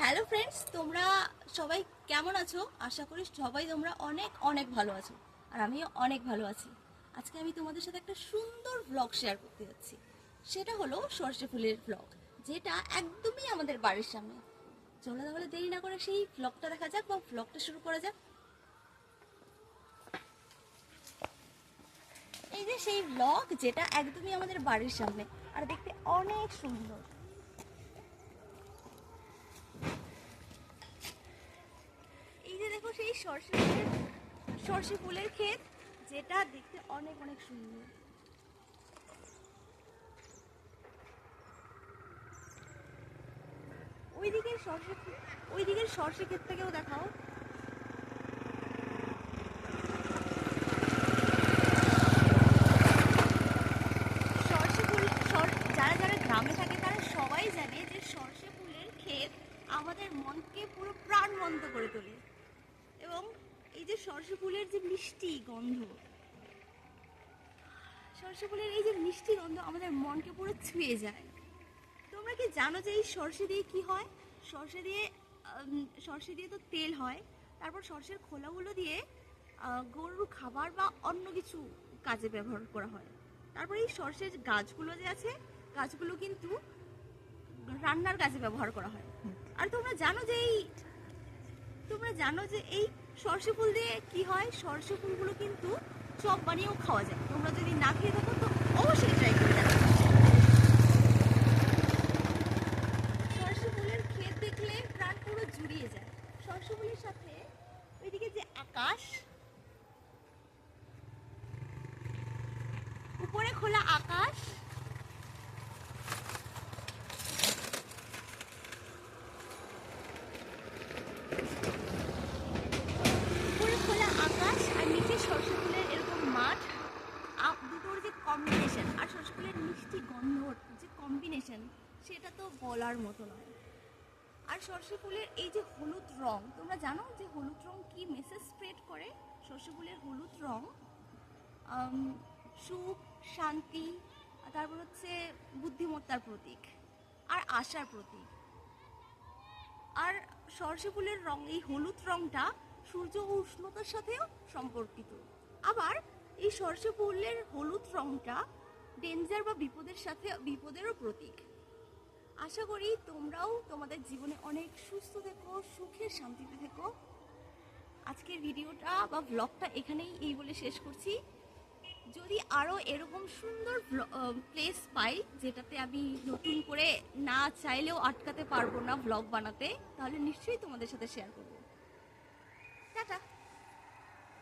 Hello friends, তোমরা সবাই কেমন আছো? আশা করি সবাই তোমরা অনেক অনেক ভালো আছো, আর আমিও অনেক ভালো আছি। আজকে আমি তোমাদের সাথে একটা সুন্দর ব্লগ শেয়ার করতে যাচ্ছি। সেটা হলো সর্ষে ফুলের ব্লগ, যেটা একদমই আমাদের বাড়ির সামনে। চলো তাহলে দেরি না করে সেই ব্লগটা দেখা যাক, বা ব্লগটা শুরু করা যাক। এই যে সেই ব্লগ, যেটা একদমই আমাদের বাড়ির সামনে আর দেখতে অনেক সুন্দর। এই যে দেখো সেই সর্ষে ফুলের ক্ষেত, যেটা দেখতে অনেক অনেক সুন্দর। ওইদিকের সর্ষে ক্ষেতটাকেও দেখাও। সর্ষে ফুল যারা যারা গ্রামে থাকে তারা সবাই জানে যে সর্ষে ফুলের ক্ষেত আমাদের মনকে পুরো প্রাণবন্ত করে তোলে। এবং এই যে সর্ষে ফুলের যে মিষ্টি গন্ধ, সর্ষে ফুলের এই যে মিষ্টি গন্ধ আমাদের মনকে পুরো ছুঁয়ে যায়। তোমরা কি জানো যে এই সর্ষে দিয়ে কি হয়? সর্ষে দিয়ে সর্ষে দিয়ে তো তেল হয়। তারপর সর্ষের খোলাগুলো দিয়ে গরুর খাবার বা অন্য কিছু কাজে ব্যবহার করা হয়। তারপর এই সর্ষের গাছগুলো যে আছে, গাছগুলো কিন্তু রান্নার কাজে ব্যবহার করা হয়। আর তোমরা জানো যে এই সর্ষে ফুল দিয়ে কি হয়? সর্ষে ফুলগুলো কিন্তু চপ বানিয়েও খাওয়া যায়। তোমরা যদি না খেয়ে থাকো তো অবশ্যই ট্রাই করে দেখো। সর্ষে ফুলের ক্ষেত দেখলে প্রাণ পুরো জুড়িয়ে যায়। সর্ষে ফুলের সাথে ওইদিকে যে আকাশ, উপরে খোলা আকাশ, উপরে খোলা আকাশ আর নিচে সর্ষে ফুলের এরকম মাঠ, দুটোর যে কম্বিনেশন, আর সর্ষে ফুলের মিষ্টি গন্ধর যে কম্বিনেশন, সেটা তো বলার মতো নয়। আর সর্ষে ফুলের এই যে হলুদ রং, তোমরা জানো যে হলুদ রং কি মেসেজ স্প্রেড করে? সর্ষে ফুলের হলুদ রং সুখ, শান্তি, তারপর হচ্ছে বুদ্ধিমত্তার প্রতীক আর আশার প্রতীক। আর সর্ষে ফুলের রং, এই হলুদ রংটা সূর্য ও উষ্ণতার সাথেও সম্পর্কিত। আবার এই সর্ষে ফুলের হলুদ রংটা ডেঞ্জার বা বিপদেরও প্রতীক। আশা করি তোমরাও তোমাদের জীবনে অনেক সুস্থ থেকো, সুখের শান্তিতে থেকো। আজকের ভিডিওটা বা ব্লগটা এখানেই এই বলে শেষ করছি। যদি আরও এরকম সুন্দর প্লেস পাই, যেটাতে আমি নতুন করে না চাইলেও আটকাতে পারবো না ব্লগ বানাতে, তাহলে নিশ্চয়ই তোমাদের সাথে শেয়ার করবো।